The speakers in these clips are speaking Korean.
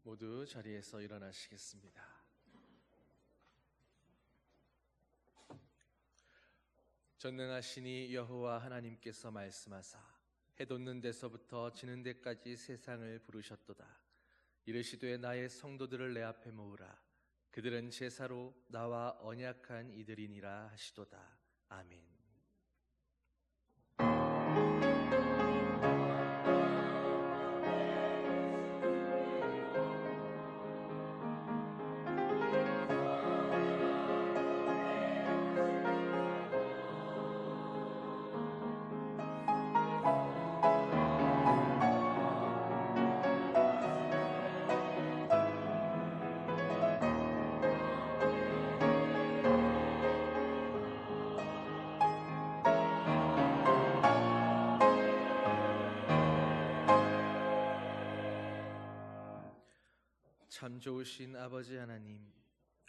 모두 자리에서 일어나시겠습니다. 전능하시니 여호와 하나님께서 말씀하사 해 돋는 데서부터 지는 데까지 세상을 부르셨도다. 이르시되 나의 성도들을 내 앞에 모으라. 그들은 제사로 나와 언약한 이들이니라 하시도다. 아멘. 참 좋으신 아버지 하나님,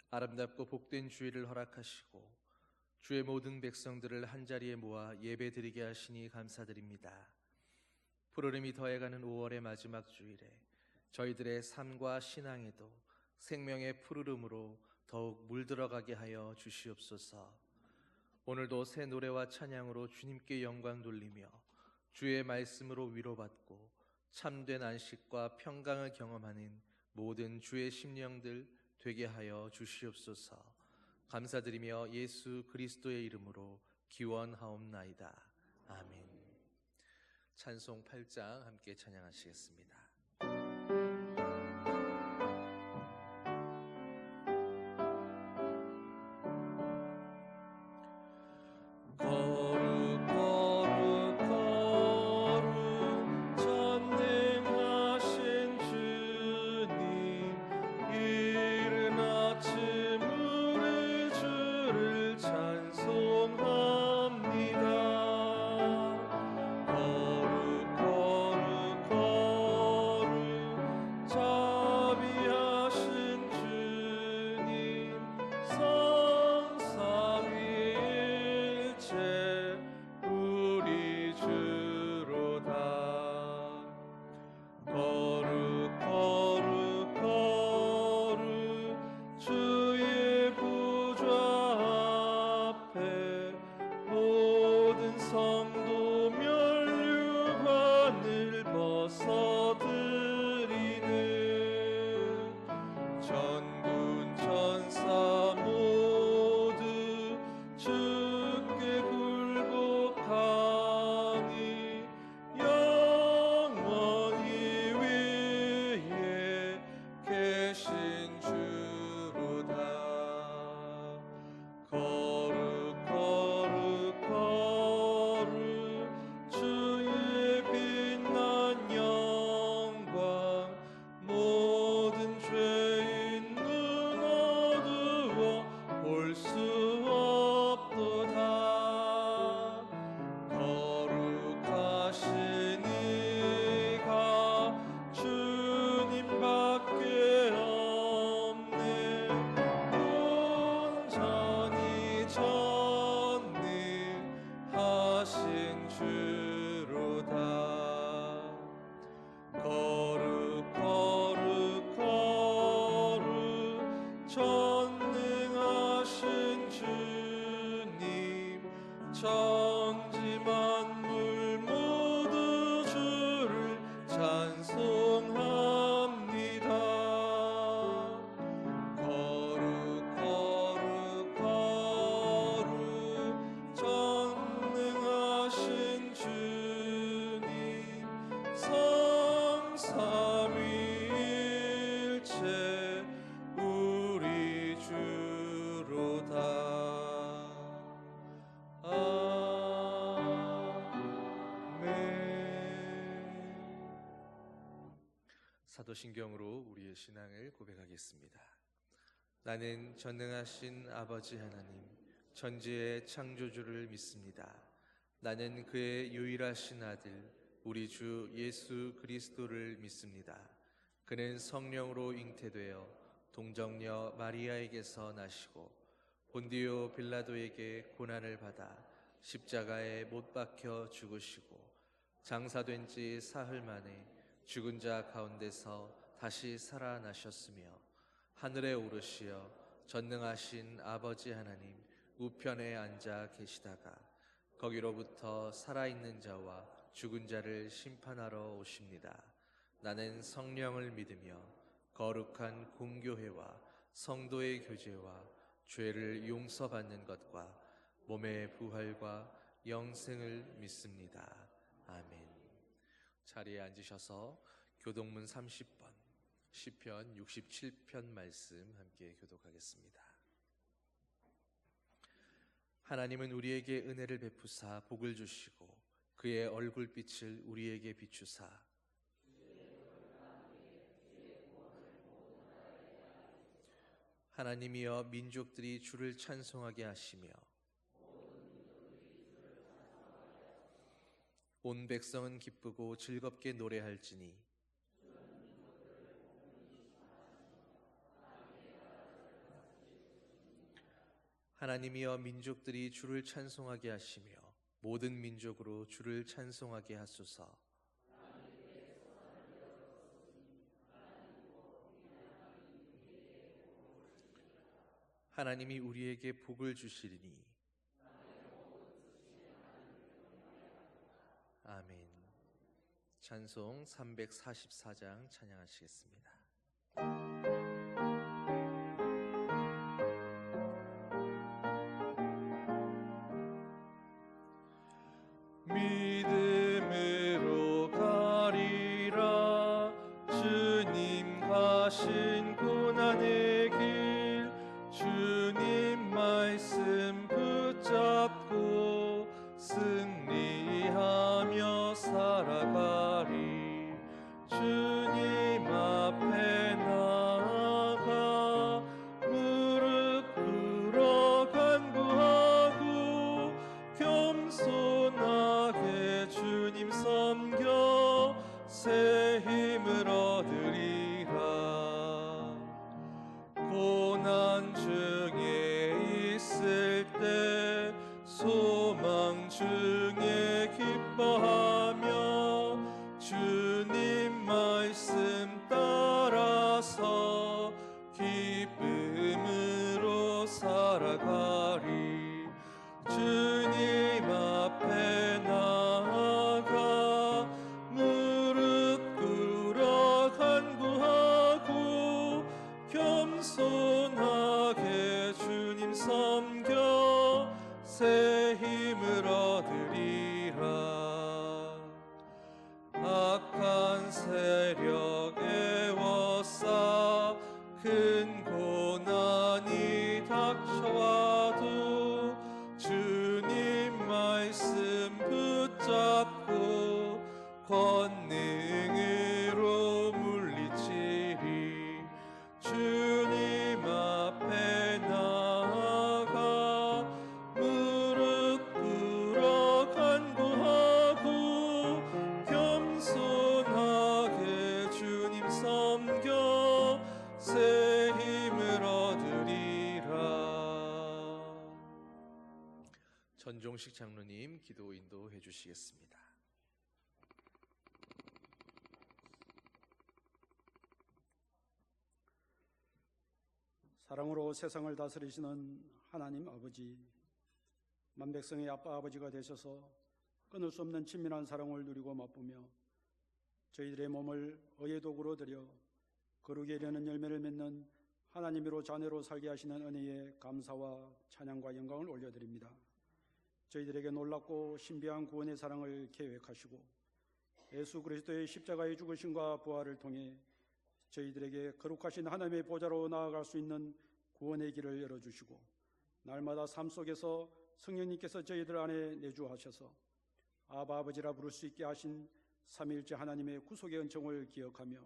아름답고 복된 주일을 허락하시고 주의 모든 백성들을 한자리에 모아 예배드리게 하시니 감사드립니다. 푸르름이 더해가는 5월의 마지막 주일에 저희들의 삶과 신앙에도 생명의 푸르름으로 더욱 물들어가게 하여 주시옵소서. 오늘도 새 노래와 찬양으로 주님께 영광 돌리며 주의 말씀으로 위로받고 참된 안식과 평강을 경험하는 모든 주의 심령들 되게 하여 주시옵소서. 감사드리며 예수 그리스도의 이름으로 기원하옵나이다. 아멘. 찬송 8장 함께 찬양하시겠습니다. 사도신경으로 우리의 신앙을 고백하겠습니다. 나는 전능하신 아버지 하나님, 천지의 창조주를 믿습니다. 나는 그의 유일하신 아들, 우리 주 예수 그리스도를 믿습니다. 그는 성령으로 잉태되어 동정녀 마리아에게서 나시고 본디오 빌라도에게 고난을 받아 십자가에 못 박혀 죽으시고 장사된 지 사흘 만에 죽은 자 가운데서 다시 살아나셨으며 하늘에 오르시어 전능하신 아버지 하나님 우편에 앉아 계시다가 거기로부터 살아있는 자와 죽은 자를 심판하러 오십니다. 나는 성령을 믿으며 거룩한 공교회와 성도의 교제와 죄를 용서받는 것과 몸의 부활과 영생을 믿습니다. 아멘. 자리에 앉으셔서 교독문 30번, 시편 67편 말씀 함께 교독하겠습니다. 하나님은 우리에게 은혜를 베푸사 복을 주시고 그의 얼굴빛을 우리에게 비추사 하나님이여 민족들이 주를 찬송하게 하시며 온 백성은 기쁘고 즐겁게 노래할지니 하나님이여 민족들이 주를 찬송하게 하시며 모든 민족으로 주를 찬송하게 하소서. 하나님이 우리에게 복을 주시리니 아멘. 찬송 344장 찬양하시겠습니다. 믿음으로 가리라. 주님 가신 고난의 길 주님 말씀 붙잡고 승리하며 살아가리. 주님 앞에 나아가 무릎 꿇어 간구하고 겸손하게 주님 섬겨 새 힘을 얻으리라. 고난 중에 있을 때 소망 중에 기뻐하며 주님 말씀 따라서 기쁨으로 살아가리. 주님 앞에 나아가 무릎 꿇어 간구하고 겸손하게 주님 섬겨 새 힘을 얻으리라. 악한 세력에 워싸 큰 고난이 닥쳐와도 주님 말씀 붙잡고 권능으로 물리치리. 주님 앞에 나아가 무릎 꿇어 간구하고 겸손하게 주님 섬겨 새 힘을 얻으리라. 전종식 장로님 기도 인도해 주시겠습니다. 사랑으로 세상을 다스리시는 하나님 아버지, 만백성의 아빠 아버지가 되셔서 끊을 수 없는 친밀한 사랑을 누리고 맛보며 저희들의 몸을 의의 도구로 드려 거룩에 이르는 열매를 맺는 하나님으로 자녀로 살게 하시는 은혜에 감사와 찬양과 영광을 올려드립니다. 저희들에게 놀랍고 신비한 구원의 사랑을 계획하시고 예수 그리스도의 십자가의 죽으심과 부활을 통해 저희들에게 거룩하신 하나님의 보좌로 나아갈 수 있는 구원의 길을 열어주시고 날마다 삶 속에서 성령님께서 저희들 안에 내주하셔서 아바 아버지라 부를 수 있게 하신 삼위일체 하나님의 구속의 은총을 기억하며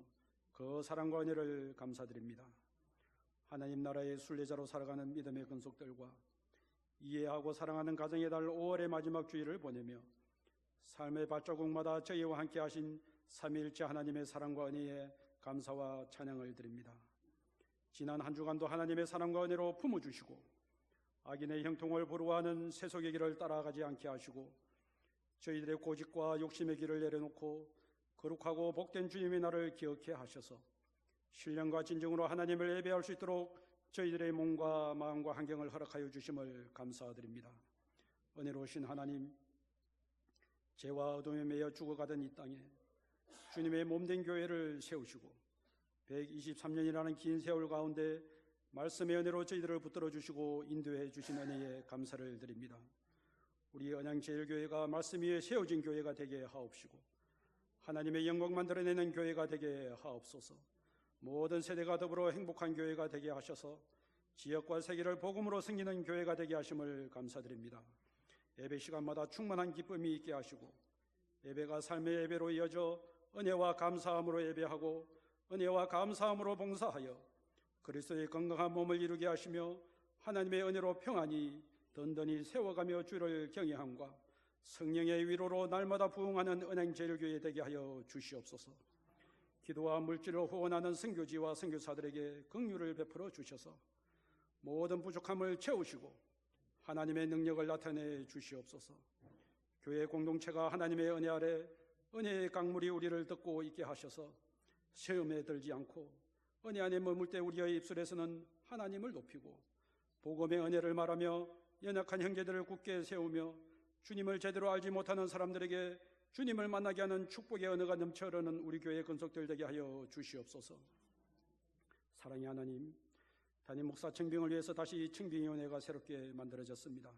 그 사랑과 은혜를 감사드립니다. 하나님 나라의 순례자로 살아가는 믿음의 근속들과 이해하고 사랑하는 가정의 달 5월의 마지막 주일을 보내며 삶의 발자국마다 저희와 함께 하신 삼위일체 하나님의 사랑과 은혜에 감사와 찬양을 드립니다. 지난 한 주간도 하나님의 사랑과 은혜로 품어주시고 악인의 형통을 부러워하는 세속의 길을 따라가지 않게 하시고 저희들의 고집과 욕심의 길을 내려놓고 거룩하고 복된 주님의 날을 기억해 하셔서 신령과 진정으로 하나님을 예배할 수 있도록 저희들의 몸과 마음과 환경을 허락하여 주심을 감사드립니다. 은혜로우신 하나님, 죄와 어둠에 매여 죽어가던 이 땅에 주님의 몸된 교회를 세우시고 123년이라는 긴 세월 가운데 말씀의 은혜로 저희들을 붙들어 주시고 인도해 주신 은혜에 감사를 드립니다. 우리 언양제일교회가 말씀 위에 세워진 교회가 되게 하옵시고 하나님의 영광만 드러내는 교회가 되게 하옵소서. 모든 세대가 더불어 행복한 교회가 되게 하셔서 지역과 세계를 복음으로 섬기는 교회가 되게 하심을 감사드립니다. 예배 시간마다 충만한 기쁨이 있게 하시고 예배가 삶의 예배로 이어져 은혜와 감사함으로 예배하고 은혜와 감사함으로 봉사하여 그리스도의 건강한 몸을 이루게 하시며 하나님의 은혜로 평안히 든든히 세워가며 주를 경외함과 성령의 위로로 날마다 부흥하는 은행제일교회 되게 하여 주시옵소서. 기도와 물질을 후원하는 선교지와 선교사들에게 긍휼을 베풀어 주셔서 모든 부족함을 채우시고 하나님의 능력을 나타내 주시옵소서. 교회 공동체가 하나님의 은혜 아래 은혜의 강물이 우리를 덮고 있게 하셔서 시험에 들지 않고 은혜 안에 머물 때 우리의 입술에서는 하나님을 높이고 복음의 은혜를 말하며 연약한 형제들을 굳게 세우며 주님을 제대로 알지 못하는 사람들에게 주님을 만나게 하는 축복의 은혜가 넘쳐 흐르는 우리 교회 건속들 되게 하여 주시옵소서. 사랑의 하나님, 담임 목사 청빙을 위해서 다시 청빙위원회가 새롭게 만들어졌습니다.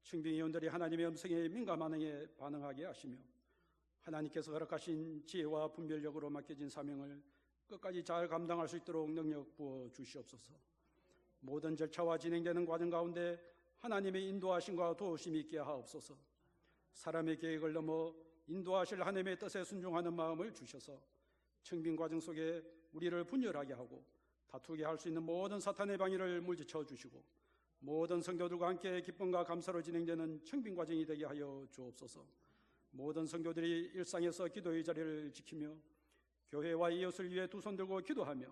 청빙위원들이 하나님의 음성에 민감하게 반응하게 하시며 하나님께서 허락하신 지혜와 분별력으로 맡겨진 사명을 끝까지 잘 감당할 수 있도록 능력 부어 주시옵소서. 모든 절차와 진행되는 과정 가운데 하나님의 인도하심과 도우심이 있게 하옵소서. 사람의 계획을 넘어 인도하실 하나님의 뜻에 순종하는 마음을 주셔서 청빙 과정 속에 우리를 분열하게 하고 다투게 할 수 있는 모든 사탄의 방해를 물리쳐 주시고 모든 성도들과 함께 기쁨과 감사로 진행되는 청빙 과정이 되게 하여 주옵소서. 모든 성도들이 일상에서 기도의 자리를 지키며 교회와 이웃을 위해 두 손 들고 기도하며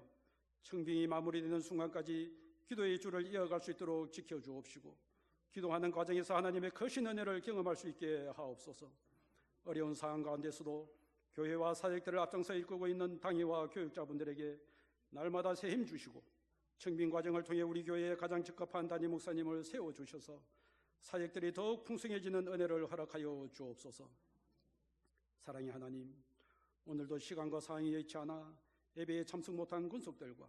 청빙이 마무리되는 순간까지 기도의 줄을 이어갈 수 있도록 지켜주옵시고 기도하는 과정에서 하나님의 크신 은혜를 경험할 수 있게 하옵소서. 어려운 상황 가운데서도 교회와 사역들을 앞장서 이끌고 있는 당회와 교육자분들에게 날마다 새 힘 주시고 청빙 과정을 통해 우리 교회에 가장 적합한 담임 목사님을 세워주셔서 사역들이 더욱 풍성해지는 은혜를 허락하여 주옵소서. 사랑의 하나님, 오늘도 시간과 상황이 여의치 않아 예배에 참석 못한 권속들과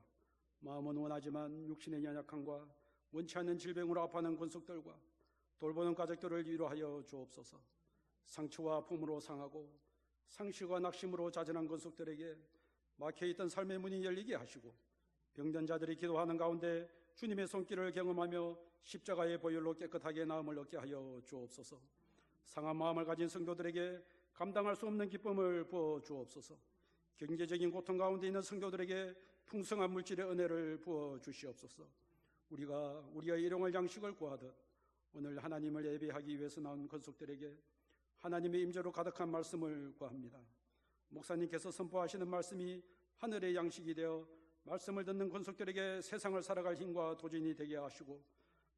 마음은 원하지만 육신의 연약함과 원치 않는 질병으로 아파하는 권속들과 돌보는 가족들을 위로하여 주옵소서. 상처와 아픔으로 상하고 상실과 낙심으로 자전한 권속들에게 막혀있던 삶의 문이 열리게 하시고 병든 자들이 기도하는 가운데 주님의 손길을 경험하며 십자가의 보혈로 깨끗하게 나음을 얻게 하여 주옵소서. 상한 마음을 가진 성도들에게 감당할 수 없는 기쁨을 부어 주옵소서. 경제적인 고통 가운데 있는 성도들에게 풍성한 물질의 은혜를 부어 주시옵소서. 우리가 우리의 일용할 양식을 구하듯 오늘 하나님을 예배하기 위해서 나온 권속들에게 하나님의 임재로 가득한 말씀을 구합니다. 목사님께서 선포하시는 말씀이 하늘의 양식이 되어 말씀을 듣는 권속들에게 세상을 살아갈 힘과 도전이 되게 하시고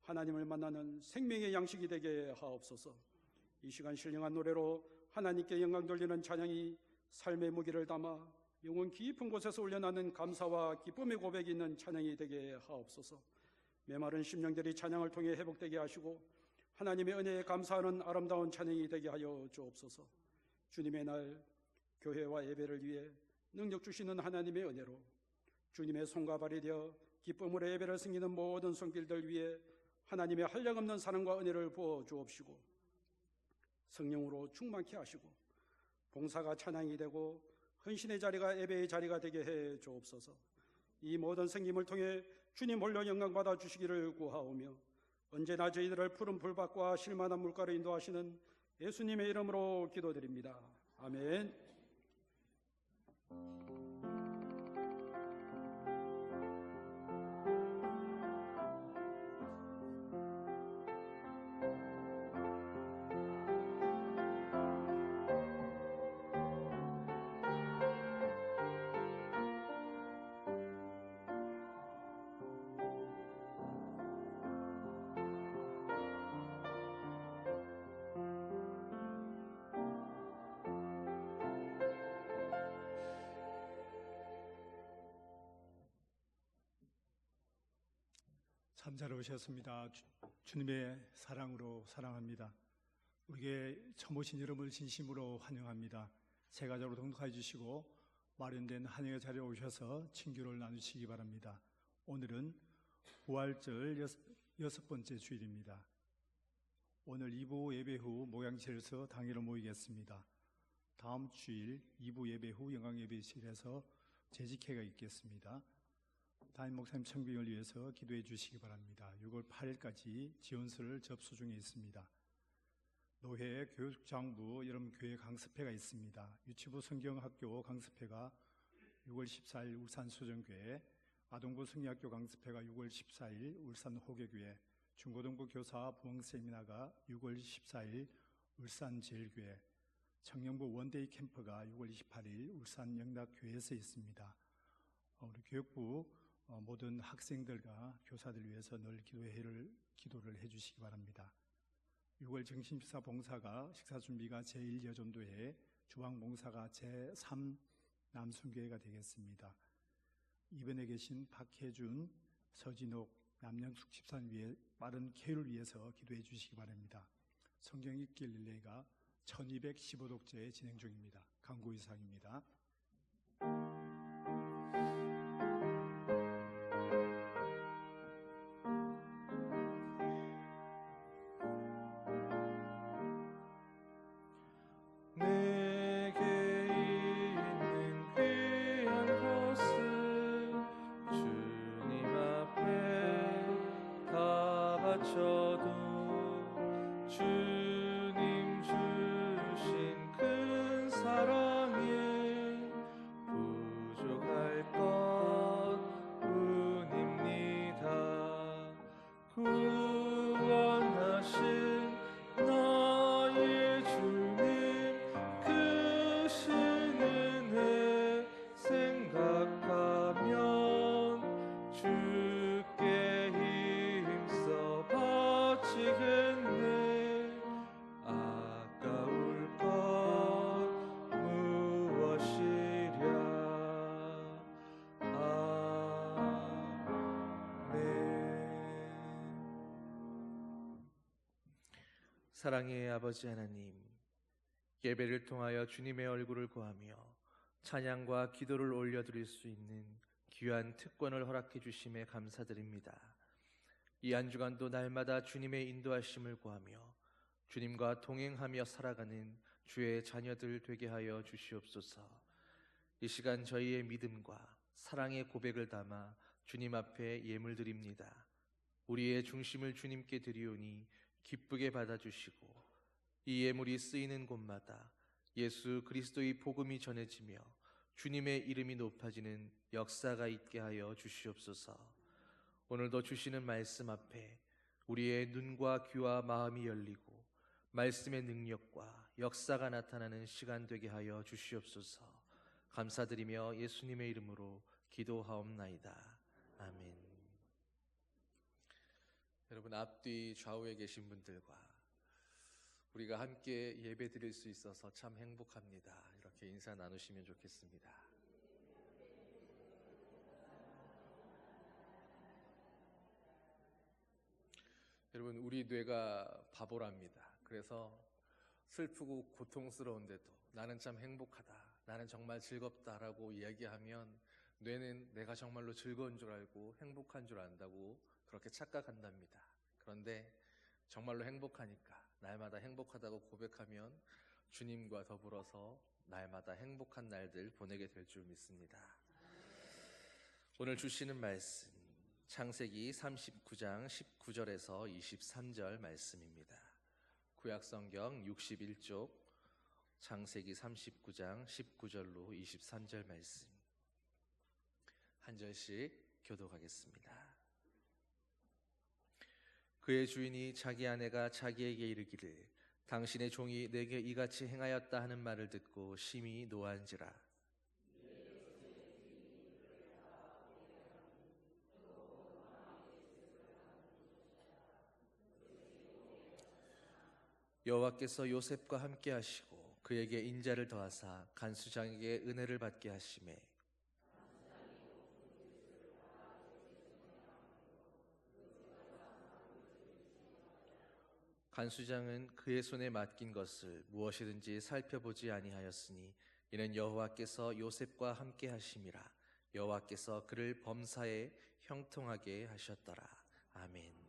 하나님을 만나는 생명의 양식이 되게 하옵소서. 이 시간 신령한 노래로 하나님께 영광 돌리는 찬양이 삶의 무기를 담아 영혼 깊은 곳에서 울려나는 감사와 기쁨의 고백이 있는 찬양이 되게 하옵소서. 메마른 심령들이 찬양을 통해 회복되게 하시고 하나님의 은혜에 감사하는 아름다운 찬양이 되게 하여 주옵소서. 주님의 날 교회와 예배를 위해 능력 주시는 하나님의 은혜로 주님의 손과 발이 되어 기쁨으로 예배를 섬기는 모든 손길들 위해 하나님의 한량없는 사랑과 은혜를 부어 주옵시고 성령으로 충만케 하시고 봉사가 찬양이 되고 헌신의 자리가 예배의 자리가 되게 해 주옵소서. 이 모든 생김을 통해 주님 홀로 영광받아 주시기를 구하오며 언제나 저희들을 푸른 불밭과 실만한 물가로 인도하시는 예수님의 이름으로 기도드립니다. 아멘. 참 잘 오셨습니다. 주님의 사랑으로 사랑합니다. 우리에게 처음 오신 여러분을 진심으로 환영합니다. 새 가족으로 동역해 주시고 마련된 환영의 자리에 오셔서 친교를 나누시기 바랍니다. 오늘은 부활절 여섯 번째 주일입니다. 오늘 2부 예배 후 목양실에서 당일로 모이겠습니다. 다음 주일 2부 예배 후 영광 예배실에서 재직회가 있겠습니다. 담임 목사님 청빙을 위해서 기도해 주시기 바랍니다. 6월 8일까지 지원서를 접수 중에 있습니다. 노회 교육장부 여름 교회 강습회가 있습니다. 유치부 성경학교 강습회가 6월 14일 울산 수정교회, 아동부 성리학교 강습회가 6월 14일 울산 호계교회, 중고등부 교사 부흥 세미나가 6월 14일 울산 제일교회, 청년부 원데이 캠프가 6월 28일 울산 영락교회에서 있습니다. 우리 교육부 모든 학생들과 교사들 위해서 늘 기도를 해주시기 바랍니다. 6월 정신식사 봉사가 식사 준비가 제1여전도회, 주방 봉사가 제3 남순교회가 되겠습니다. 이번에 계신 박혜준, 서진옥, 남영숙 집사님 위해 빠른 쾌유를 위해서 기도해 주시기 바랍니다. 성경 읽기 릴레이가 1215독째 진행 중입니다. 강구 이상입니다. 사랑의 아버지 하나님, 예배를 통하여 주님의 얼굴을 구하며 찬양과 기도를 올려드릴 수 있는 귀한 특권을 허락해 주심에 감사드립니다. 이 한 주간도 날마다 주님의 인도하심을 구하며 주님과 동행하며 살아가는 주의 자녀들 되게 하여 주시옵소서. 이 시간 저희의 믿음과 사랑의 고백을 담아 주님 앞에 예물 드립니다. 우리의 중심을 주님께 드리오니 기쁘게 받아주시고 이 예물이 쓰이는 곳마다 예수 그리스도의 복음이 전해지며 주님의 이름이 높아지는 역사가 있게 하여 주시옵소서. 오늘도 주시는 말씀 앞에 우리의 눈과 귀와 마음이 열리고 말씀의 능력과 역사가 나타나는 시간 되게 하여 주시옵소서. 감사드리며 예수님의 이름으로 기도하옵나이다. 아멘. 여러분, 앞뒤 좌우에 계신 분들과 우리가 함께 예배 드릴 수 있어서 참 행복합니다. 이렇게 인사 나누시면 좋겠습니다. 여러분, 우리 뇌가 바보랍니다. 그래서 슬프고 고통스러운데도 나는 참 행복하다, 나는 정말 즐겁다라고 이야기하면 뇌는 내가 정말로 즐거운 줄 알고 행복한 줄 안다고 그렇게 착각한답니다. 그런데 정말로 행복하니까 날마다 행복하다고 고백하면 주님과 더불어서 날마다 행복한 날들 보내게 될 줄 믿습니다. 오늘 주시는 말씀 창세기 39장 19절에서 23절 말씀입니다. 구약성경 61쪽 창세기 39장 19절로 23절 말씀 한 절씩 교독하겠습니다. 그의 주인이 자기 아내가 자기에게 이르기를 당신의 종이 내게 이같이 행하였다 하는 말을 듣고 심히 노한지라. 여호와께서 요셉과 함께 하시고 그에게 인자를 더하사 간수장에게 은혜를 받게 하시매 간수장은 그의 손에 맡긴 것을 무엇이든지 살펴보지 아니하였으니 이는 여호와께서 요셉과 함께 하심이라. 여호와께서 그를 범사에 형통하게 하셨더라. 아멘.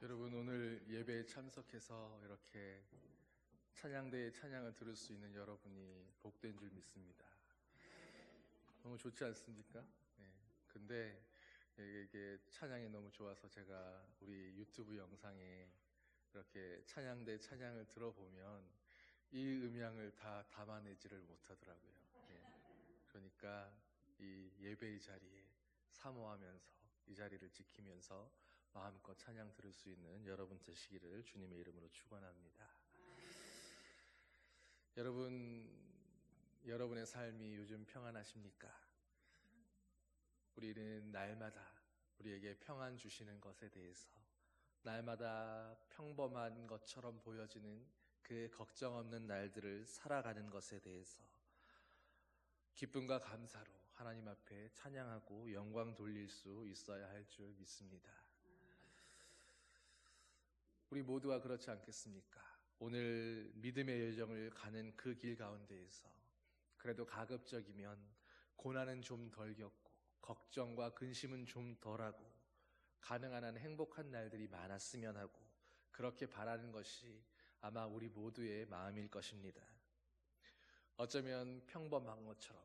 여러분, 오늘 예배에 참석해서 이렇게 찬양대의 찬양을 들을 수 있는 여러분이 복된 줄 믿습니다. 너무 좋지 않습니까? 네. 근데 이게 찬양이 너무 좋아서 제가 우리 유튜브 영상에 이렇게 찬양대 찬양을 들어보면 이 음향을 다 담아내지를 못하더라고요. 네. 그러니까 이 예배의 자리에 사모하면서 이 자리를 지키면서 마음껏 찬양 들을 수 있는 여러분 되시기를 주님의 이름으로 축원합니다. 여러분, 여러분의 삶이 요즘 평안하십니까? 우리는 날마다 우리에게 평안 주시는 것에 대해서, 날마다 평범한 것처럼 보여지는 그 걱정 없는 날들을 살아가는 것에 대해서 기쁨과 감사로 하나님 앞에 찬양하고 영광 돌릴 수 있어야 할 줄 믿습니다. 우리 모두가 그렇지 않겠습니까? 오늘 믿음의 여정을 가는 그 길 가운데에서 그래도 가급적이면 고난은 좀 덜 겪고 걱정과 근심은 좀 덜하고 가능한 한 행복한 날들이 많았으면 하고 그렇게 바라는 것이 아마 우리 모두의 마음일 것입니다. 어쩌면 평범한 것처럼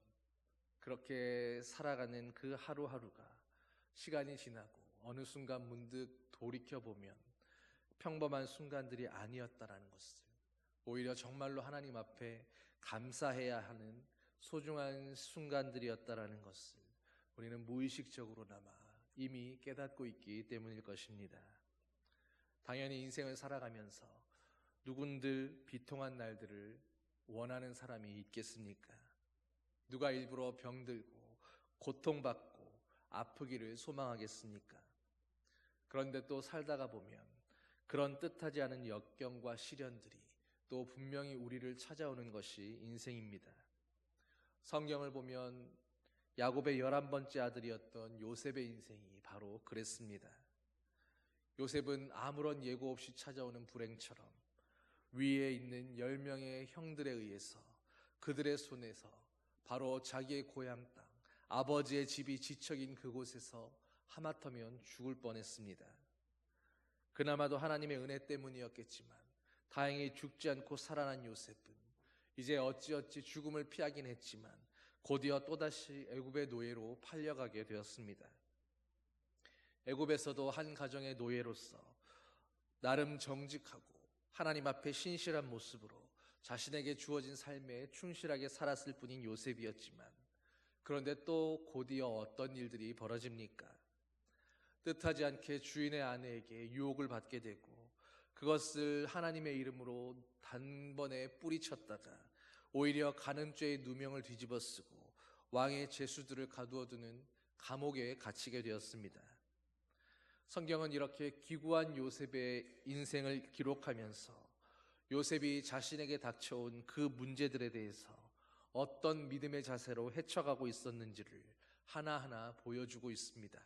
그렇게 살아가는 그 하루하루가 시간이 지나고 어느 순간 문득 돌이켜보면 평범한 순간들이 아니었다라는 것을, 오히려 정말로 하나님 앞에 감사해야 하는 소중한 순간들이었다라는 것을 우리는 무의식적으로나마 이미 깨닫고 있기 때문일 것입니다. 당연히 인생을 살아가면서 누군들 비통한 날들을 원하는 사람이 있겠습니까? 누가 일부러 병들고 고통받고 아프기를 소망하겠습니까? 그런데 또 살다가 보면 그런 뜻하지 않은 역경과 시련들이 또 분명히 우리를 찾아오는 것이 인생입니다. 성경을 보면 야곱의 11번째 아들이었던 요셉의 인생이 바로 그랬습니다. 요셉은 아무런 예고 없이 찾아오는 불행처럼 위에 있는 10명의 형들에 의해서 그들의 손에서 바로 자기의 고향 땅, 아버지의 집이 지척인 그곳에서 하마터면 죽을 뻔했습니다. 그나마도 하나님의 은혜 때문이었겠지만 다행히 죽지 않고 살아난 요셉은 이제 어찌어찌 죽음을 피하긴 했지만 곧이어 또다시 애굽의 노예로 팔려가게 되었습니다. 애굽에서도 한 가정의 노예로서 나름 정직하고 하나님 앞에 신실한 모습으로 자신에게 주어진 삶에 충실하게 살았을 뿐인 요셉이었지만, 그런데 또 곧이어 어떤 일들이 벌어집니까? 뜻하지 않게 주인의 아내에게 유혹을 받게 되고 그것을 하나님의 이름으로 단번에 뿌리쳤다가 오히려 간음죄의 누명을 뒤집어 쓰고 왕의 제수들을 가두어두는 감옥에 갇히게 되었습니다. 성경은 이렇게 기구한 요셉의 인생을 기록하면서 요셉이 자신에게 닥쳐온 그 문제들에 대해서 어떤 믿음의 자세로 헤쳐가고 있었는지를 하나하나 보여주고 있습니다.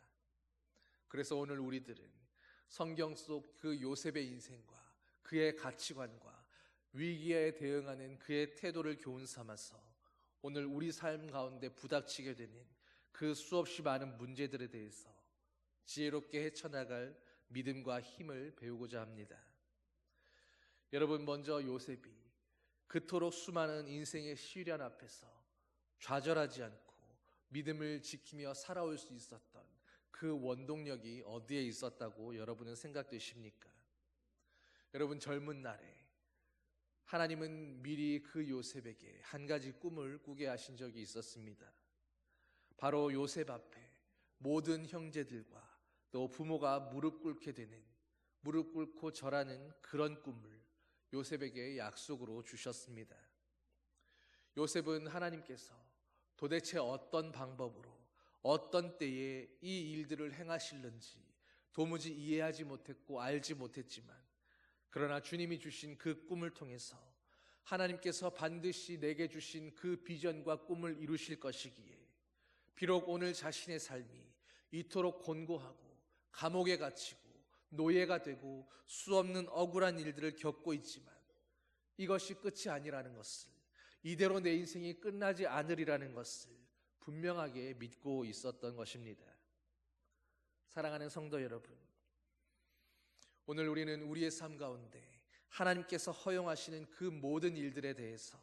그래서 오늘 우리들은 성경 속 그 요셉의 인생과 그의 가치관과 위기에 대응하는 그의 태도를 교훈 삼아서 오늘 우리 삶 가운데 부닥치게 되는 그 수없이 많은 문제들에 대해서 지혜롭게 헤쳐나갈 믿음과 힘을 배우고자 합니다. 여러분, 먼저 요셉이 그토록 수많은 인생의 시련 앞에서 좌절하지 않고 믿음을 지키며 살아올 수 있었던 그 원동력이 어디에 있었다고 여러분은 생각되십니까? 여러분, 젊은 날에 하나님은 미리 그 요셉에게 한 가지 꿈을 꾸게 하신 적이 있었습니다. 바로 요셉 앞에 모든 형제들과 또 부모가 무릎 꿇고 절하는 그런 꿈을 요셉에게 약속으로 주셨습니다. 요셉은 하나님께서 도대체 어떤 방법으로 어떤 때에 이 일들을 행하실는지 도무지 이해하지 못했고 알지 못했지만, 그러나 주님이 주신 그 꿈을 통해서 하나님께서 반드시 내게 주신 그 비전과 꿈을 이루실 것이기에 비록 오늘 자신의 삶이 이토록 곤고하고 감옥에 갇히고 노예가 되고 수없는 억울한 일들을 겪고 있지만 이것이 끝이 아니라는 것을, 이대로 내 인생이 끝나지 않으리라는 것을 분명하게 믿고 있었던 것입니다. 사랑하는 성도 여러분, 오늘 우리는 우리의 삶 가운데 하나님께서 허용하시는 그 모든 일들에 대해서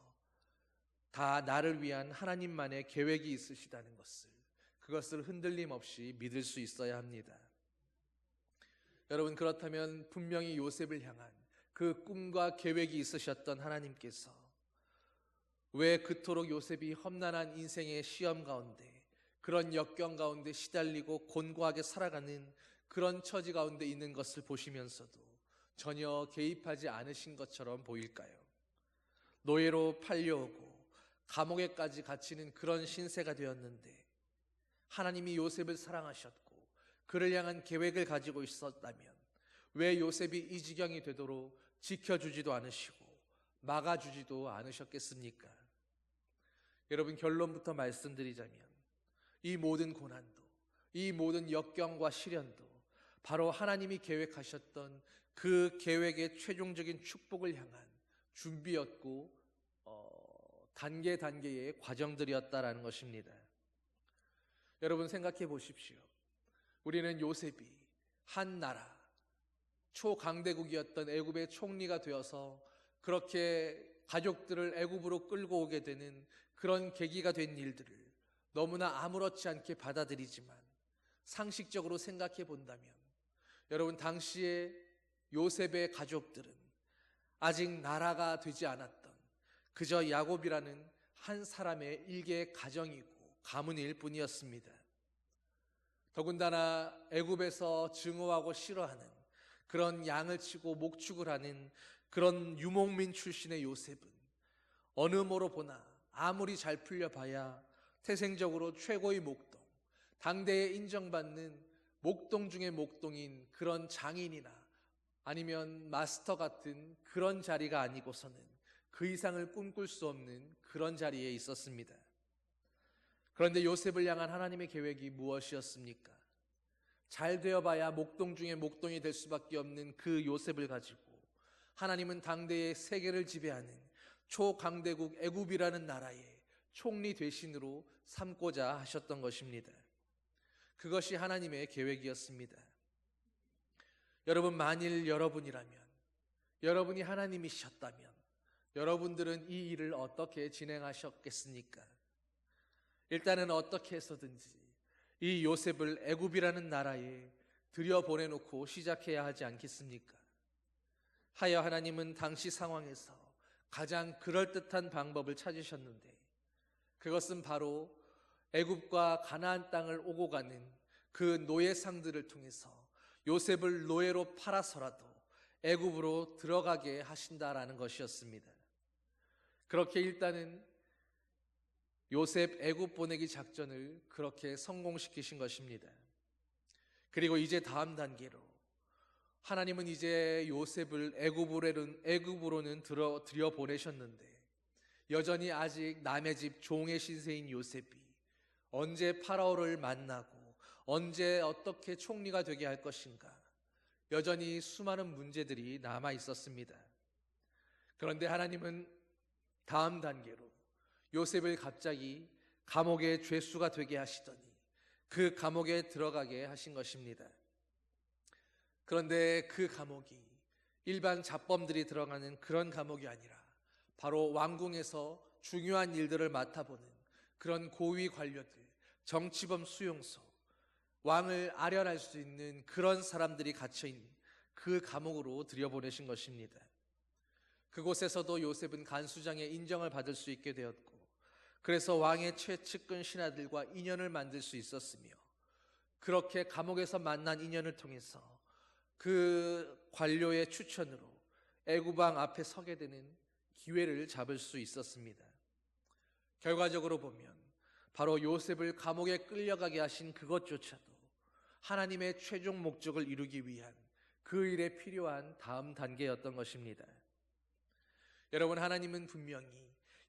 다 나를 위한 하나님만의 계획이 있으시다는 것을, 그것을 흔들림 없이 믿을 수 있어야 합니다. 여러분, 그렇다면 분명히 요셉을 향한 그 꿈과 계획이 있으셨던 하나님께서 왜 그토록 요셉이 험난한 인생의 시험 가운데, 그런 역경 가운데 시달리고 곤고하게 살아가는 그런 처지 가운데 있는 것을 보시면서도 전혀 개입하지 않으신 것처럼 보일까요? 노예로 팔려오고 감옥에까지 갇히는 그런 신세가 되었는데 하나님이 요셉을 사랑하셨고 그를 향한 계획을 가지고 있었다면 왜 요셉이 이 지경이 되도록 지켜주지도 않으시고 막아주지도 않으셨겠습니까? 여러분, 결론부터 말씀드리자면 이 모든 고난도, 이 모든 역경과 시련도 바로 하나님이 계획하셨던 그 계획의 최종적인 축복을 향한 준비였고 단계 단계의 과정들이었다라는 것입니다. 여러분, 생각해 보십시오. 우리는 요셉이 한 나라 초강대국이었던 애굽의 총리가 되어서 그렇게 가족들을 애굽으로 끌고 오게 되는 그런 계기가 된 일들을 너무나 아무렇지 않게 받아들이지만 상식적으로 생각해 본다면 여러분, 당시에 요셉의 가족들은 아직 나라가 되지 않았던 그저 야곱이라는 한 사람의 일개의 가정이고 가문일 뿐이었습니다. 더군다나 애굽에서 증오하고 싫어하는 그런 양을 치고 목축을 하는 그런 유목민 출신의 요셉은 어느 모로 보나 아무리 잘 풀려봐야 태생적으로 최고의 목동, 당대에 인정받는 목동 중의 목동인 그런 장인이나 아니면 마스터 같은 그런 자리가 아니고서는 그 이상을 꿈꿀 수 없는 그런 자리에 있었습니다. 그런데 요셉을 향한 하나님의 계획이 무엇이었습니까? 잘 되어봐야 목동 중에 목동이 될 수밖에 없는 그 요셉을 가지고 하나님은 당대의 세계를 지배하는 초강대국 애굽이라는 나라의 총리 대신으로 삼고자 하셨던 것입니다. 그것이 하나님의 계획이었습니다. 여러분, 만일 여러분이라면, 여러분이 하나님이셨다면 여러분들은 이 일을 어떻게 진행하셨겠습니까? 일단은 어떻게 해서든지 이 요셉을 애굽이라는 나라에 들여보내놓고 시작해야 하지 않겠습니까? 하여 하나님은 당시 상황에서 가장 그럴듯한 방법을 찾으셨는데 그것은 바로 애굽과 가나안 땅을 오고 가는 그 노예상들을 통해서 요셉을 노예로 팔아서라도 애굽으로 들어가게 하신다라는 것이었습니다. 그렇게 일단은 요셉 애굽 보내기 작전을 그렇게 성공시키신 것입니다. 그리고 이제 다음 단계로 하나님은 이제 요셉을 애굽으로는 들여보내셨는데 여전히 아직 남의 집 종의 신세인 요셉이 언제 파라오를 만나고 언제 어떻게 총리가 되게 할 것인가, 여전히 수많은 문제들이 남아 있었습니다. 그런데 하나님은 다음 단계로 요셉을 갑자기 감옥의 죄수가 되게 하시더니 그 감옥에 들어가게 하신 것입니다. 그런데 그 감옥이 일반 잡범들이 들어가는 그런 감옥이 아니라 바로 왕궁에서 중요한 일들을 맡아보는 그런 고위 관료들, 정치범 수용소, 왕을 아련할 수 있는 그런 사람들이 갇혀있는 그 감옥으로 들여보내신 것입니다. 그곳에서도 요셉은 간수장의 인정을 받을 수 있게 되었고 그래서 왕의 최측근 신하들과 인연을 만들 수 있었으며 그렇게 감옥에서 만난 인연을 통해서 그 관료의 추천으로 애굽왕 앞에 서게 되는 기회를 잡을 수 있었습니다. 결과적으로 보면 바로 요셉을 감옥에 끌려가게 하신 그것조차도 하나님의 최종 목적을 이루기 위한 그 일에 필요한 다음 단계였던 것입니다. 여러분, 하나님은 분명히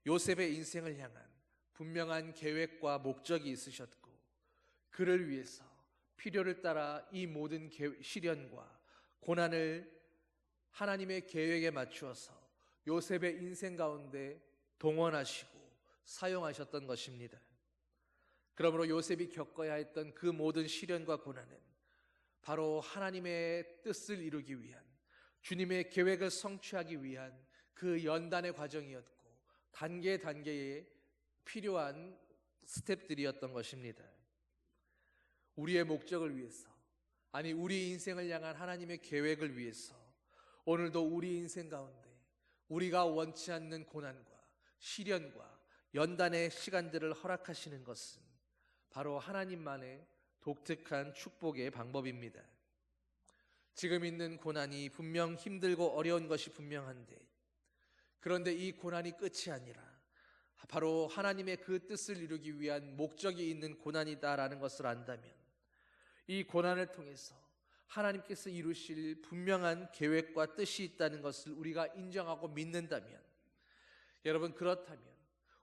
요셉의 인생을 향한 분명한 계획과 목적이 있으셨고 그를 위해서 필요를 따라 이 모든 시련과 고난을 하나님의 계획에 맞추어서 요셉의 인생 가운데 동원하시고 사용하셨던 것입니다. 그러므로 요셉이 겪어야 했던 그 모든 시련과 고난은 바로 하나님의 뜻을 이루기 위한, 주님의 계획을 성취하기 위한 그 연단의 과정이었고 단계 단계에 필요한 스텝들이었던 것입니다. 우리의 목적을 위해서, 아니 우리 인생을 향한 하나님의 계획을 위해서 오늘도 우리 인생 가운데 우리가 원치 않는 고난과 시련과 연단의 시간들을 허락하시는 것은 바로 하나님만의 독특한 축복의 방법입니다. 지금 있는 고난이 분명 힘들고 어려운 것이 분명한데 그런데 이 고난이 끝이 아니라 바로 하나님의 그 뜻을 이루기 위한 목적이 있는 고난이다라는 것을 안다면, 이 고난을 통해서 하나님께서 이루실 분명한 계획과 뜻이 있다는 것을 우리가 인정하고 믿는다면, 여러분, 그렇다면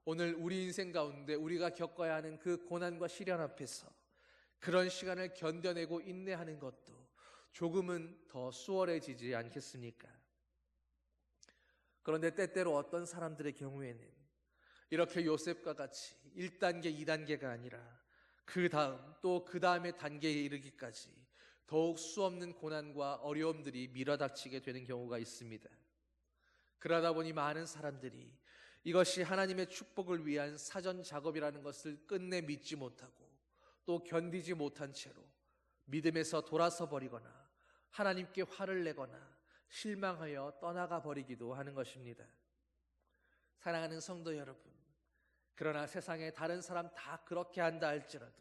오늘 우리 인생 가운데 우리가 겪어야 하는 그 고난과 시련 앞에서 그런 시간을 견뎌내고 인내하는 것도 조금은 더 수월해지지 않겠습니까? 그런데 때때로 어떤 사람들의 경우에는 이렇게 요셉과 같이 1단계, 2단계가 아니라 그 다음 또 그 다음의 단계에 이르기까지 더욱 수없는 고난과 어려움들이 밀어닥치게 되는 경우가 있습니다. 그러다 보니 많은 사람들이 이것이 하나님의 축복을 위한 사전 작업이라는 것을 끝내 믿지 못하고 또 견디지 못한 채로 믿음에서 돌아서 버리거나 하나님께 화를 내거나 실망하여 떠나가 버리기도 하는 것입니다. 사랑하는 성도 여러분, 그러나 세상에 다른 사람 다 그렇게 한다 할지라도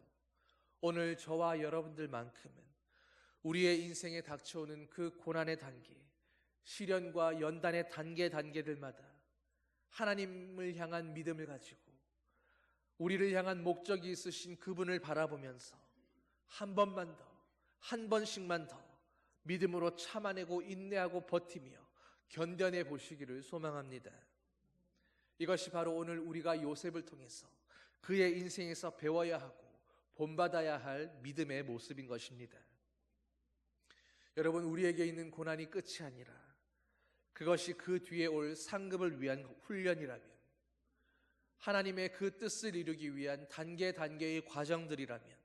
오늘 저와 여러분들만큼은 우리의 인생에 닥쳐오는 그 고난의 단계, 시련과 연단의 단계들마다 하나님을 향한 믿음을 가지고 우리를 향한 목적이 있으신 그분을 바라보면서 한 번만 더, 한 번씩만 더 믿음으로 참아내고 인내하고 버티며 견뎌내 보시기를 소망합니다. 이것이 바로 오늘 우리가 요셉을 통해서 그의 인생에서 배워야 하고 본받아야 할 믿음의 모습인 것입니다. 여러분, 우리에게 있는 고난이 끝이 아니라 그것이 그 뒤에 올 상급을 위한 훈련이라면, 하나님의 그 뜻을 이루기 위한 단계의 과정들이라면,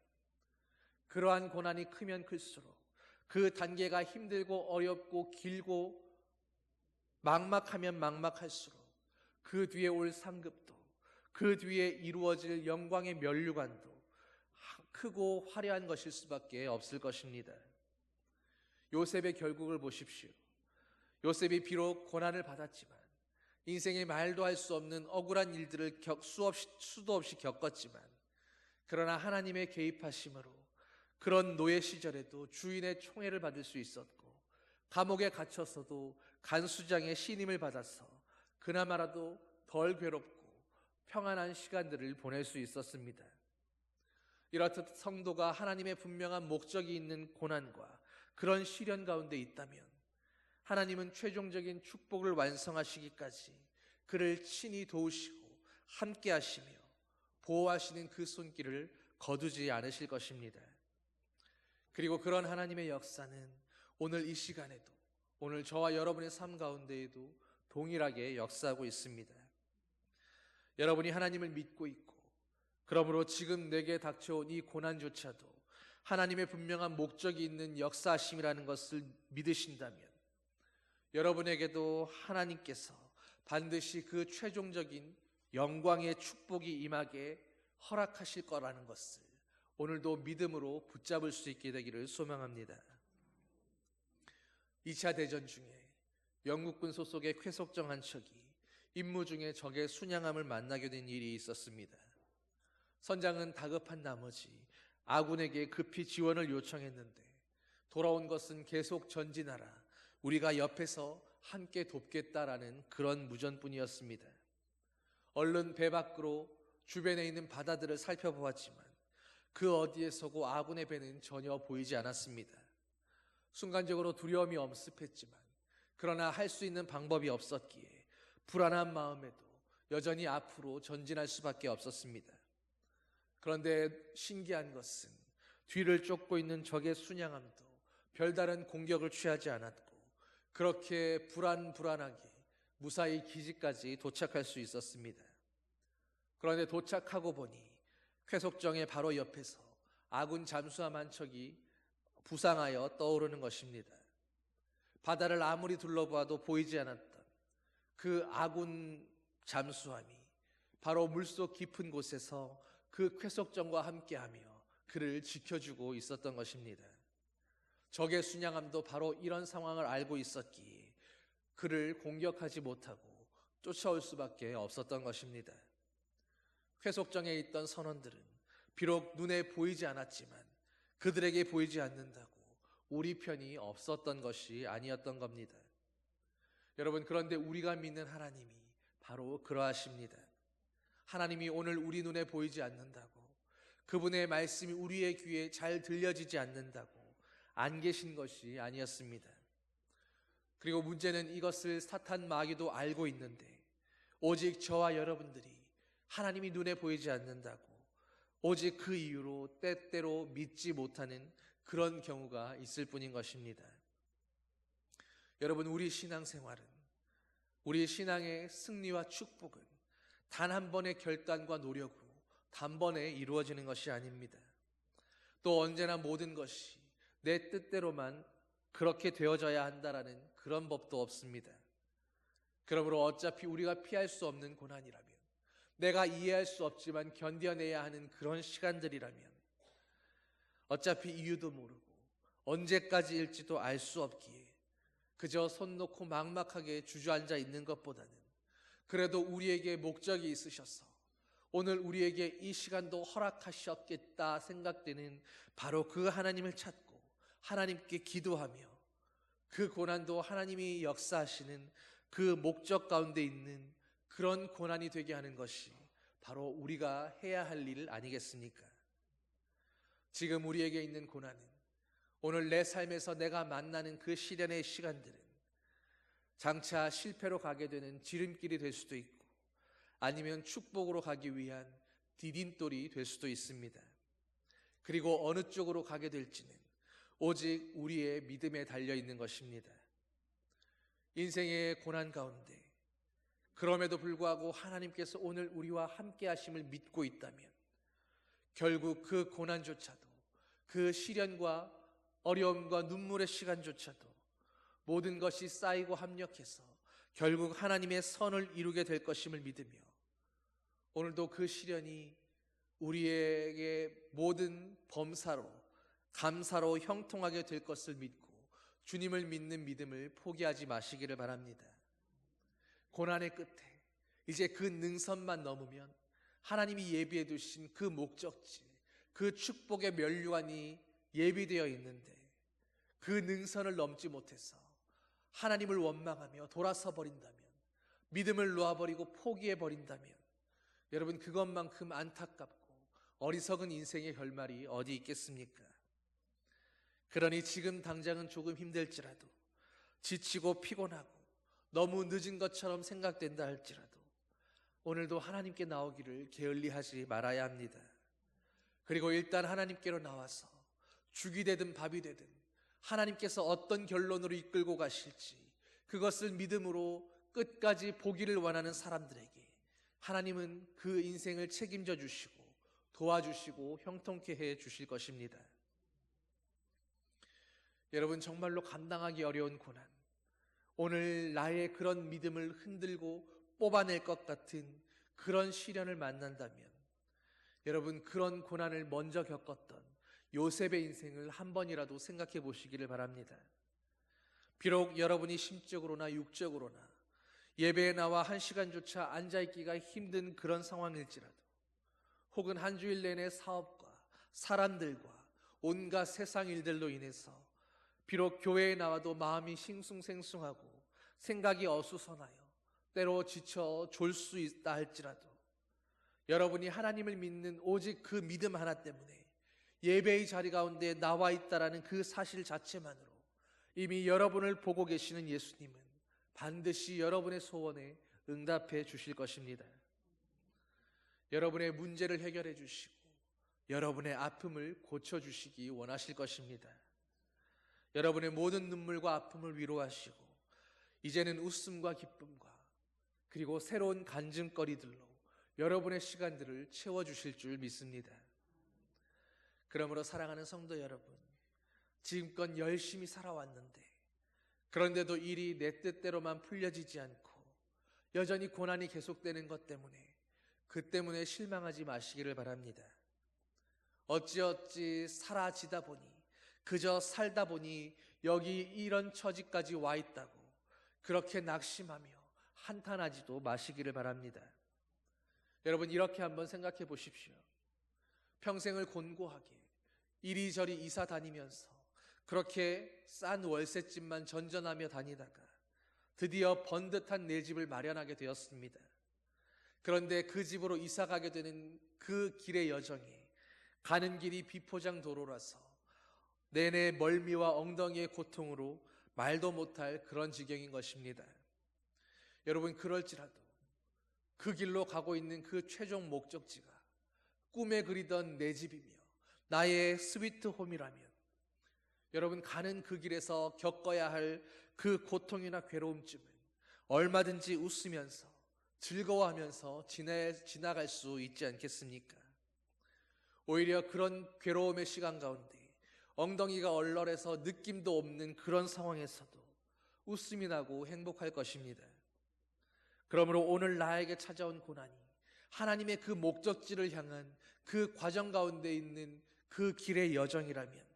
그러한 고난이 크면 클수록 그 단계가 힘들고 어렵고 길고 막막하면 막막할수록 그 뒤에 올 상급도, 그 뒤에 이루어질 영광의 면류관도 크고 화려한 것일 수밖에 없을 것입니다. 요셉의 결국을 보십시오. 요셉이 비록 고난을 받았지만, 인생의 말도 할 수 없는 억울한 일들을 수도 없이 겪었지만, 그러나 하나님의 개입하심으로 그런 노예 시절에도 주인의 총애를 받을 수 있었고, 감옥에 갇혔어도 간수장의 신임을 받아서 그나마라도 덜 괴롭고 평안한 시간들을 보낼 수 있었습니다. 이렇듯 성도가 하나님의 분명한 목적이 있는 고난과 그런 시련 가운데 있다면, 하나님은 최종적인 축복을 완성하시기까지 그를 친히 도우시고 함께 하시며 보호하시는 그 손길을 거두지 않으실 것입니다. 그리고 그런 하나님의 역사는 오늘 이 시간에도, 오늘 저와 여러분의 삶 가운데에도 동일하게 역사하고 있습니다. 여러분이 하나님을 믿고 있고, 그러므로 지금 내게 닥쳐온 이 고난조차도 하나님의 분명한 목적이 있는 역사하심이라는 것을 믿으신다면, 여러분에게도 하나님께서 반드시 그 최종적인 영광의 축복이 임하게 허락하실 거라는 것을 오늘도 믿음으로 붙잡을 수 있게 되기를 소망합니다. 2차 대전 중에 영국군 소속의 쾌속정 한 척이 임무 중에 적의 순양함을 만나게 된 일이 있었습니다. 선장은 다급한 나머지 아군에게 급히 지원을 요청했는데, 돌아온 것은 계속 전진하라, 우리가 옆에서 함께 돕겠다라는 그런 무전뿐이었습니다. 얼른 배 밖으로 주변에 있는 바다들을 살펴보았지만 그 어디에서고 아군의 배는 전혀 보이지 않았습니다. 순간적으로 두려움이 엄습했지만, 그러나 할 수 있는 방법이 없었기에 불안한 마음에도 여전히 앞으로 전진할 수밖에 없었습니다. 그런데 신기한 것은 뒤를 쫓고 있는 적의 순양함도 별다른 공격을 취하지 않았고, 그렇게 불안하게 무사히 기지까지 도착할 수 있었습니다. 그런데 도착하고 보니 쾌속정의 바로 옆에서 아군 잠수함 한 척이 부상하여 떠오르는 것입니다. 바다를 아무리 둘러보아도 보이지 않았던 그 아군 잠수함이 바로 물속 깊은 곳에서 그 쾌속정과 함께하며 그를 지켜주고 있었던 것입니다. 적의 순양함도 바로 이런 상황을 알고 있었기에 그를 공격하지 못하고 쫓아올 수밖에 없었던 것입니다. 쾌속정에 있던 선원들은 비록 눈에 보이지 않았지만 그들에게 보이지 않는다고 우리 편이 없었던 것이 아니었던 겁니다. 여러분, 그런데 우리가 믿는 하나님이 바로 그러하십니다. 하나님이 오늘 우리 눈에 보이지 않는다고, 그분의 말씀이 우리의 귀에 잘 들려지지 않는다고 안 계신 것이 아니었습니다. 그리고 문제는 이것을 사탄 마귀도 알고 있는데 오직 저와 여러분들이 하나님이 눈에 보이지 않는다고 오직 그 이유로 때때로 믿지 못하는 그런 경우가 있을 뿐인 것입니다. 여러분, 우리 신앙생활은, 우리 신앙의 승리와 축복은 단 한 번의 결단과 노력으로 단번에 이루어지는 것이 아닙니다. 또 언제나 모든 것이 내 뜻대로만 그렇게 되어져야 한다라는 그런 법도 없습니다. 그러므로 어차피 우리가 피할 수 없는 고난이라면, 내가 이해할 수 없지만 견뎌내야 하는 그런 시간들이라면, 어차피 이유도 모르고 언제까지일지도 알 수 없기에 그저 손 놓고 막막하게 주저앉아 있는 것보다는 그래도 우리에게 목적이 있으셔서 오늘 우리에게 이 시간도 허락하셨겠다 생각되는 바로 그 하나님을 찾고 하나님께 기도하며 그 고난도 하나님이 역사하시는 그 목적 가운데 있는 그런 고난이 되게 하는 것이 바로 우리가 해야 할 일 아니겠습니까? 지금 우리에게 있는 고난은, 오늘 내 삶에서 내가 만나는 그 시련의 시간들은 장차 실패로 가게 되는 지름길이 될 수도 있고 아니면 축복으로 가기 위한 디딤돌이 될 수도 있습니다. 그리고 어느 쪽으로 가게 될지는 오직 우리의 믿음에 달려 있는 것입니다. 인생의 고난 가운데 그럼에도 불구하고 하나님께서 오늘 우리와 함께 하심을 믿고 있다면 결국 그 고난조차도, 그 시련과 어려움과 눈물의 시간조차도 모든 것이 쌓이고 합력해서 결국 하나님의 선을 이루게 될 것임을 믿으며 오늘도 그 시련이 우리에게 모든 범사로, 감사로 형통하게 될 것을 믿고 주님을 믿는 믿음을 포기하지 마시기를 바랍니다. 고난의 끝에 이제 그 능선만 넘으면 하나님이 예비해 두신 그 목적지, 그 축복의 면류관이 예비되어 있는데 그 능선을 넘지 못해서 하나님을 원망하며 돌아서 버린다면, 믿음을 놓아버리고 포기해 버린다면 여러분, 그것만큼 안타깝고 어리석은 인생의 결말이 어디 있겠습니까? 그러니 지금 당장은 조금 힘들지라도, 지치고 피곤하고 너무 늦은 것처럼 생각된다 할지라도 오늘도 하나님께 나오기를 게을리하지 말아야 합니다. 그리고 일단 하나님께로 나와서 죽이 되든 밥이 되든 하나님께서 어떤 결론으로 이끌고 가실지 그것을 믿음으로 끝까지 보기를 원하는 사람들에게 하나님은 그 인생을 책임져 주시고 도와주시고 형통케 해 주실 것입니다. 여러분, 정말로 감당하기 어려운 고난, 오늘 나의 그런 믿음을 흔들고 뽑아낼 것 같은 그런 시련을 만난다면 여러분, 그런 고난을 먼저 겪었던 요셉의 인생을 한 번이라도 생각해 보시기를 바랍니다. 비록 여러분이 심적으로나 육적으로나 예배에 나와 한 시간조차 앉아있기가 힘든 그런 상황일지라도, 혹은 한 주일 내내 사업과 사람들과 온갖 세상 일들로 인해서 비록 교회에 나와도 마음이 싱숭생숭하고 생각이 어수선하여 때로 지쳐 졸 수 있다 할지라도 여러분이 하나님을 믿는 오직 그 믿음 하나 때문에 예배의 자리 가운데 나와 있다라는 그 사실 자체만으로 이미 여러분을 보고 계시는 예수님은 반드시 여러분의 소원에 응답해 주실 것입니다. 여러분의 문제를 해결해 주시고 여러분의 아픔을 고쳐주시기 원하실 것입니다. 여러분의 모든 눈물과 아픔을 위로하시고 이제는 웃음과 기쁨과 그리고 새로운 간증거리들로 여러분의 시간들을 채워주실 줄 믿습니다. 그러므로 사랑하는 성도 여러분, 지금껏 열심히 살아왔는데 그런데도 일이 내 뜻대로만 풀려지지 않고 여전히 고난이 계속되는 것 때문에 그 때문에 실망하지 마시기를 바랍니다. 어찌어찌 사라지다 보니, 그저 살다 보니 여기 이런 처지까지 와 있다고 그렇게 낙심하며 한탄하지도 마시기를 바랍니다. 여러분, 이렇게 한번 생각해 보십시오. 평생을 곤고하게 이리저리 이사 다니면서 그렇게 싼 월세집만 전전하며 다니다가 드디어 번듯한 내 집을 마련하게 되었습니다. 그런데 그 집으로 이사 가게 되는 그 길의 여정에 가는 길이 비포장 도로라서 내내 멀미와 엉덩이의 고통으로 말도 못할 그런 지경인 것입니다. 여러분, 그럴지라도 그 길로 가고 있는 그 최종 목적지가 꿈에 그리던 내 집이며 나의 스위트 홈이라면 여러분, 가는 그 길에서 겪어야 할 그 고통이나 괴로움쯤은 얼마든지 웃으면서 즐거워하면서 지나갈 수 있지 않겠습니까? 오히려 그런 괴로움의 시간 가운데 엉덩이가 얼얼해서 느낌도 없는 그런 상황에서도 웃음이 나고 행복할 것입니다. 그러므로 오늘 나에게 찾아온 고난이 하나님의 그 목적지를 향한 그 과정 가운데 있는 그 길의 여정이라면,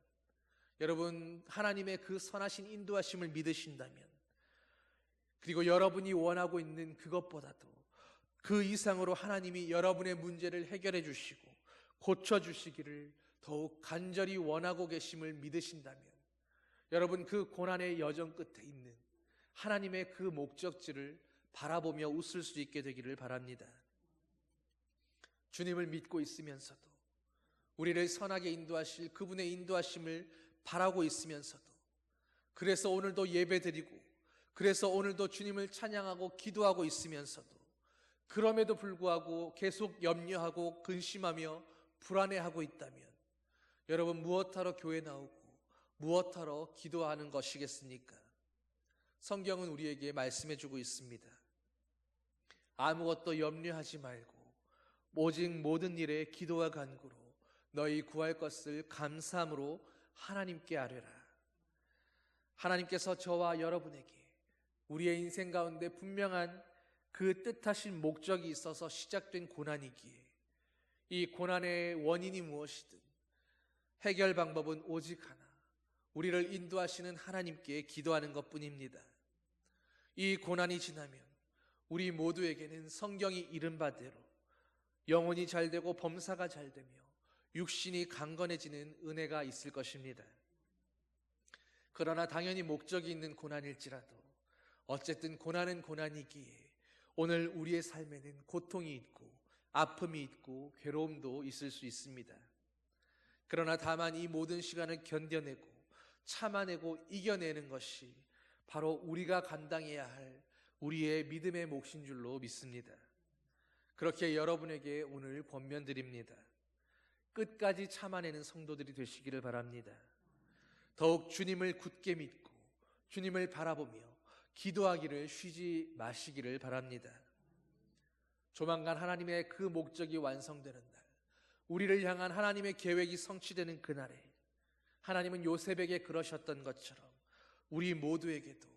여러분, 하나님의 그 선하신 인도하심을 믿으신다면, 그리고 여러분이 원하고 있는 그것보다도 그 이상으로 하나님이 여러분의 문제를 해결해 주시고 고쳐주시기를 더욱 간절히 원하고 계심을 믿으신다면, 여러분, 그 고난의 여정 끝에 있는 하나님의 그 목적지를 바라보며 웃을 수 있게 되기를 바랍니다. 주님을 믿고 있으면서도, 우리를 선하게 인도하실 그분의 인도하심을 바라고 있으면서도, 그래서 오늘도 예배드리고, 그래서 오늘도 주님을 찬양하고 기도하고 있으면서도, 그럼에도 불구하고 계속 염려하고 근심하며 불안해하고 있다면, 여러분, 무엇하러 교회 나오고 무엇하러 기도하는 것이겠습니까? 성경은 우리에게 말씀해주고 있습니다. 아무것도 염려하지 말고 오직 모든 일에 기도와 간구로 너희 구할 것을 감사함으로 하나님께 아뢰라. 하나님께서 저와 여러분에게 우리의 인생 가운데 분명한 그 뜻하신 목적이 있어서 시작된 고난이기에 이 고난의 원인이 무엇이든 해결 방법은 오직 하나, 우리를 인도하시는 하나님께 기도하는 것뿐입니다. 이 고난이 지나면 우리 모두에게는 성경이 이른 바대로 영혼이 잘되고 범사가 잘되며 육신이 강건해지는 은혜가 있을 것입니다. 그러나 당연히 목적이 있는 고난일지라도 어쨌든 고난은 고난이기에 오늘 우리의 삶에는 고통이 있고 아픔이 있고 괴로움도 있을 수 있습니다. 그러나 다만 이 모든 시간을 견뎌내고 참아내고 이겨내는 것이 바로 우리가 감당해야 할 우리의 믿음의 몫인 줄로 믿습니다. 그렇게 여러분에게 오늘 권면드립니다. 끝까지 참아내는 성도들이 되시기를 바랍니다. 더욱 주님을 굳게 믿고 주님을 바라보며 기도하기를 쉬지 마시기를 바랍니다. 조만간 하나님의 그 목적이 완성되는 날, 우리를 향한 하나님의 계획이 성취되는 그날에 하나님은 요셉에게 그러셨던 것처럼 우리 모두에게도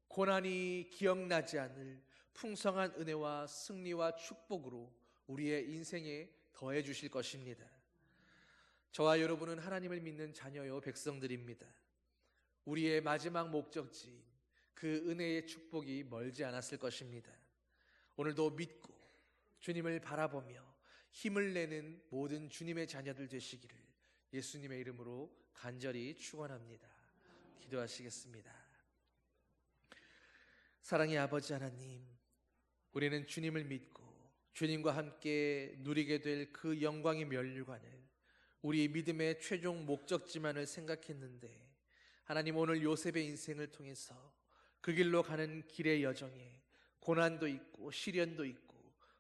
고난이 기억나지 않을 풍성한 은혜와 승리와 축복으로 우리의 인생에 더해 주실 것입니다. 저와 여러분은 하나님을 믿는 자녀요 백성들입니다. 우리의 마지막 목적지인 그 은혜의 축복이 멀지 않았을 것입니다. 오늘도 믿고 주님을 바라보며 힘을 내는 모든 주님의 자녀들 되시기를 예수님의 이름으로 간절히 축원합니다. 기도하시겠습니다. 사랑의 아버지 하나님, 우리는 주님을 믿고 주님과 함께 누리게 될 그 영광의 면류관을 우리 믿음의 최종 목적지만을 생각했는데, 하나님, 오늘 요셉의 인생을 통해서 그 길로 가는 길의 여정에 고난도 있고 시련도 있고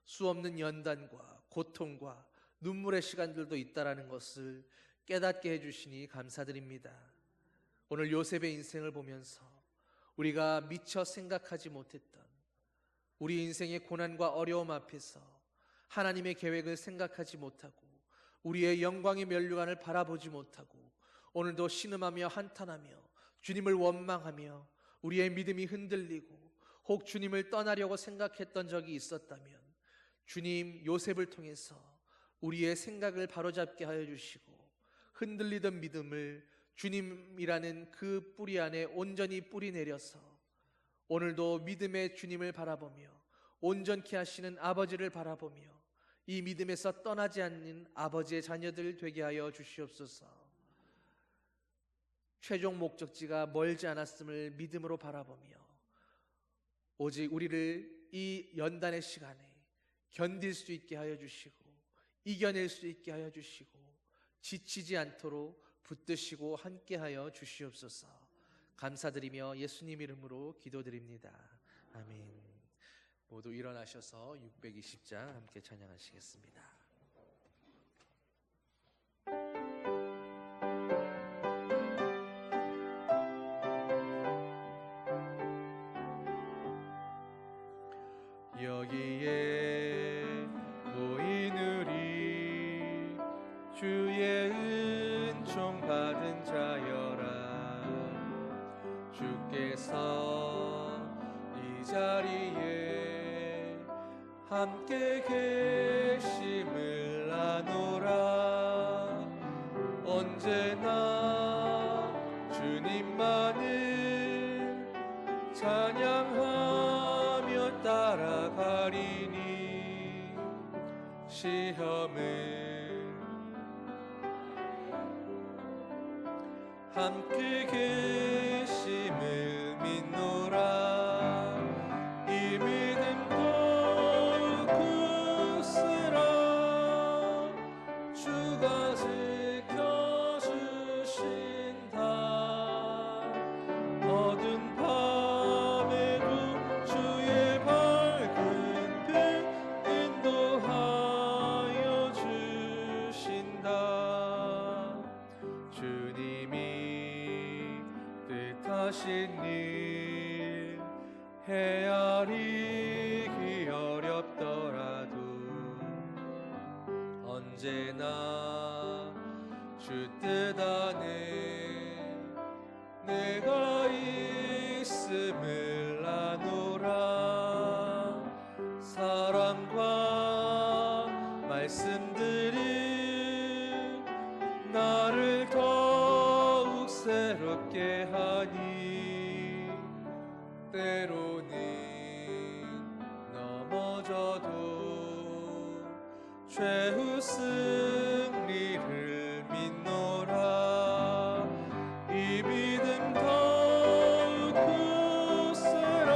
수없는 연단과 고통과 눈물의 시간들도 있다라는 것을 깨닫게 해주시니 감사드립니다. 오늘 요셉의 인생을 보면서 우리가 미처 생각하지 못했던 우리 인생의 고난과 어려움 앞에서 하나님의 계획을 생각하지 못하고 우리의 영광의 면류관을 바라보지 못하고 오늘도 신음하며 한탄하며 주님을 원망하며 우리의 믿음이 흔들리고 혹 주님을 떠나려고 생각했던 적이 있었다면 주님, 요셉을 통해서 우리의 생각을 바로잡게 하여 주시고 흔들리던 믿음을 주님이라는 그 뿌리 안에 온전히 뿌리 내려서 오늘도 믿음의 주님을 바라보며 온전케 하시는 아버지를 바라보며 이 믿음에서 떠나지 않는 아버지의 자녀들 되게 하여 주시옵소서. 최종 목적지가 멀지 않았음을 믿음으로 바라보며 오직 우리를 이 연단의 시간에 견딜 수 있게 하여 주시고 이겨낼 수 있게 하여 주시고 지치지 않도록 붙드시고 함께하여 주시옵소서. 감사드리며 예수님 이름으로 기도드립니다. 아멘. 모두 일어나셔서 620장 함께 찬양하시겠습니다. 여기에 모인 우리 주의 은총 받은 자여라. 주께서 이 자리에 함께 계심을 아노라. 언제나 주님만을 찬양하며 따라가리니 시험을 함께 계심을 믿노라. 이 믿음 더욱 굳으라. 주가 지켜주신다. 어두운 밤에도 주의 밝은 빛 인도하여 주신다. 주님이 뜻하신 일 헤아리기 어렵더라도 언제나 주 뜻 안에 내가 있음을 아노라. 사랑과 말씀들이 나를 더욱 새롭게 하니 때로는 넘어져도 최후 승리를 믿노라. 이 믿음 더욱 굳으라.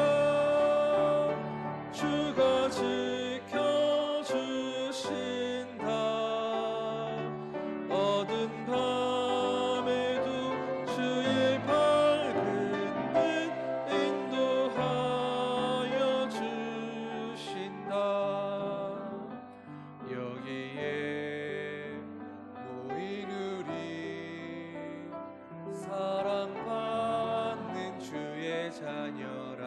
주가 지켜주신다. 어두운 밤에도 주의 밝은 빛 인도하여 주신다. 여기에 모인 우리 사랑받는 주의 자녀라.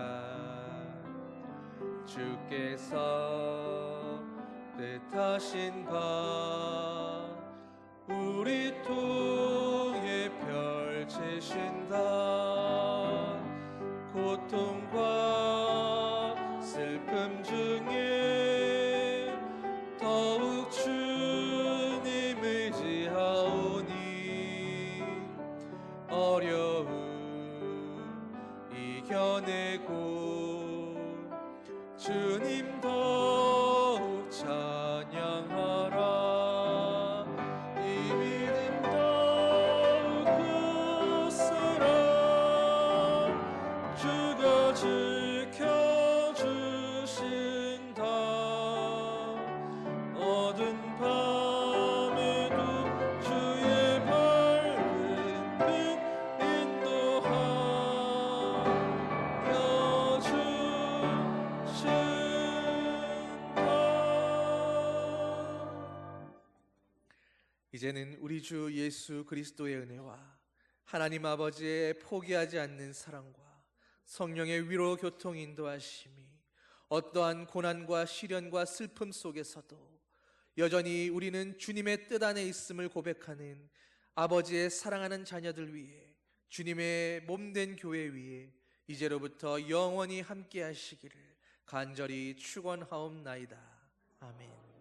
주께서 뜻하신 바 우리 통해 펼치신다. 고통과 슬픔 중에 더욱 주님 의지하오니 어려움 이겨내고 주님 더욱 찬양하라. 이 믿음 더욱 굳으라. 주가 지켜주신다. 어두운 밤에도 주의 밝은 빛 인도하여 주신다. 이제는 우리 주 예수 그리스도의 은혜와 하나님 아버지의 포기하지 않는 사랑과 성령의 위로 교통 인도하심이 어떠한 고난과 시련과 슬픔 속에서도 여전히 우리는 주님의 뜻 안에 있음을 고백하는 아버지의 사랑하는 자녀들 위해 주님의 몸된 교회 위에 이제로부터 영원히 함께 하시기를 간절히 축원하옵나이다. 아멘.